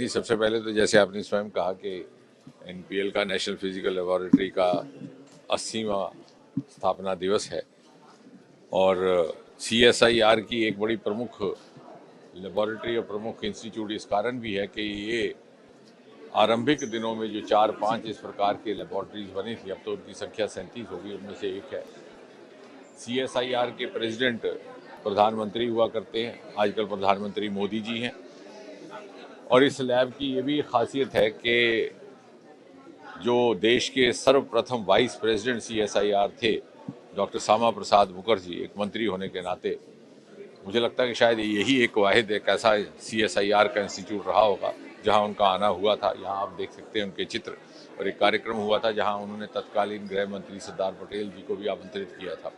नहीं, सबसे पहले तो जैसे आपने स्वयं कहा कि एनपीएल का नेशनल फिजिकल लेबोरेटरी का 80वां स्थापना दिवस है और सीएसआईआर की एक बड़ी प्रमुख लेबोरेटरी और प्रमुख इंस्टीट्यूट इस कारण भी है कि ये आरंभिक दिनों में जो 4-5 इस प्रकार के लेबोरेटरीज बनी थी, अब तो उनकी संख्या 37 होगी, उनमें से एक है। सीएसआईआर के प्रेसिडेंट प्रधानमंत्री हुआ करते हैं, आजकल प्रधानमंत्री मोदी जी हैं। और इस लैब की ये भी खासियत है कि जो देश के सर्वप्रथम वाइस प्रेसिडेंट सीएसआईआर थे, डॉक्टर श्यामा प्रसाद मुखर्जी, एक मंत्री होने के नाते मुझे लगता है कि शायद यही एक वाहिद एक ऐसा सीएसआईआर का इंस्टीट्यूट रहा होगा जहां उनका आना हुआ था। यहाँ आप देख सकते हैं उनके चित्र, और एक कार्यक्रम हुआ था जहां उन्होंने तत्कालीन गृह मंत्री सरदार पटेल जी को भी आमंत्रित किया था।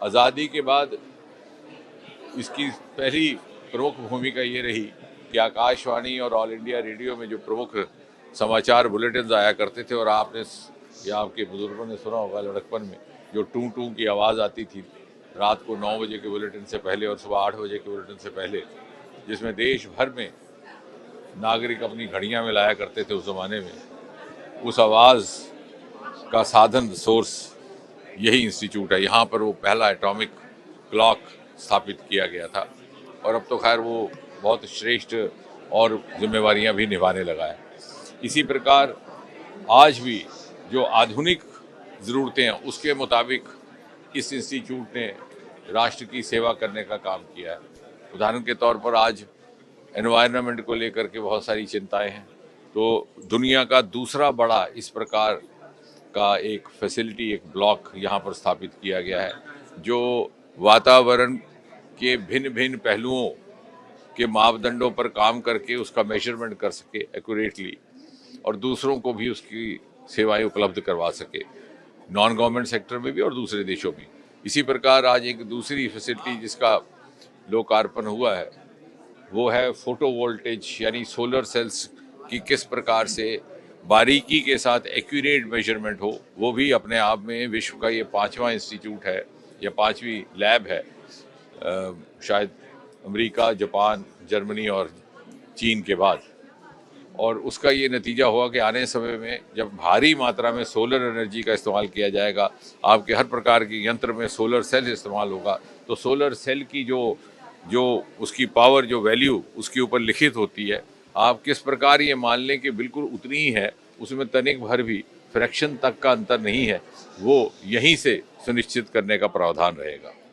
आज़ादी के बाद इसकी पहली प्रमुख भूमिका ये रही कि आकाशवाणी और ऑल इंडिया रेडियो में जो प्रमुख समाचार बुलेटिन आया करते थे, और आपने या आपके बुजुर्गों ने सुना होगा लड़कपन में जो टू टू की आवाज़ आती थी रात को 9 बजे के बुलेटिन से पहले और सुबह 8 बजे के बुलेटिन से पहले, जिसमें देश भर में नागरिक अपनी घड़ियां में लाया करते थे उस ज़माने में, उस आवाज़ का साधन सोर्स यही इंस्टीट्यूट है। यहाँ पर वो पहला एटॉमिक क्लॉक स्थापित किया गया था, और अब तो खैर वो बहुत श्रेष्ठ और जिम्मेवारियां भी निभाने लगा है। इसी प्रकार आज भी जो आधुनिक ज़रूरतें हैं उसके मुताबिक इस इंस्टीट्यूट ने राष्ट्र की सेवा करने का काम किया है। उदाहरण के तौर पर आज एनवायरनमेंट को लेकर के बहुत सारी चिंताएं हैं, तो दुनिया का दूसरा बड़ा इस प्रकार का एक फैसिलिटी, एक ब्लॉक यहाँ पर स्थापित किया गया है जो वातावरण के भिन्न भिन्न पहलुओं के मापदंडों पर काम करके उसका मेजरमेंट कर सके एक्यूरेटली, और दूसरों को भी उसकी सेवाएं उपलब्ध करवा सके, नॉन गवर्नमेंट सेक्टर में भी और दूसरे देशों में। इसी प्रकार आज एक दूसरी फैसिलिटी जिसका लोकार्पण हुआ है वो है फोटो वोल्टेज, यानी सोलर सेल्स की किस प्रकार से बारीकी के साथ एक्यूरेट मेजरमेंट हो। वो भी अपने आप में विश्व का ये 5वां इंस्टीट्यूट है या 5वीं लैब है, शायद अमेरिका, जापान, जर्मनी और चीन के बाद। और उसका ये नतीजा हुआ कि आने समय में जब भारी मात्रा में सोलर एनर्जी का इस्तेमाल किया जाएगा, आपके हर प्रकार के यंत्र में सोलर सेल इस्तेमाल होगा, तो सोलर सेल की जो उसकी पावर, जो वैल्यू उसके ऊपर लिखित होती है, आप किस प्रकार ये मान लें कि बिल्कुल उतनी ही है, उसमें तनिक भर भी फ्रैक्शन तक का अंतर नहीं है, वो यहीं से सुनिश्चित करने का प्रावधान रहेगा।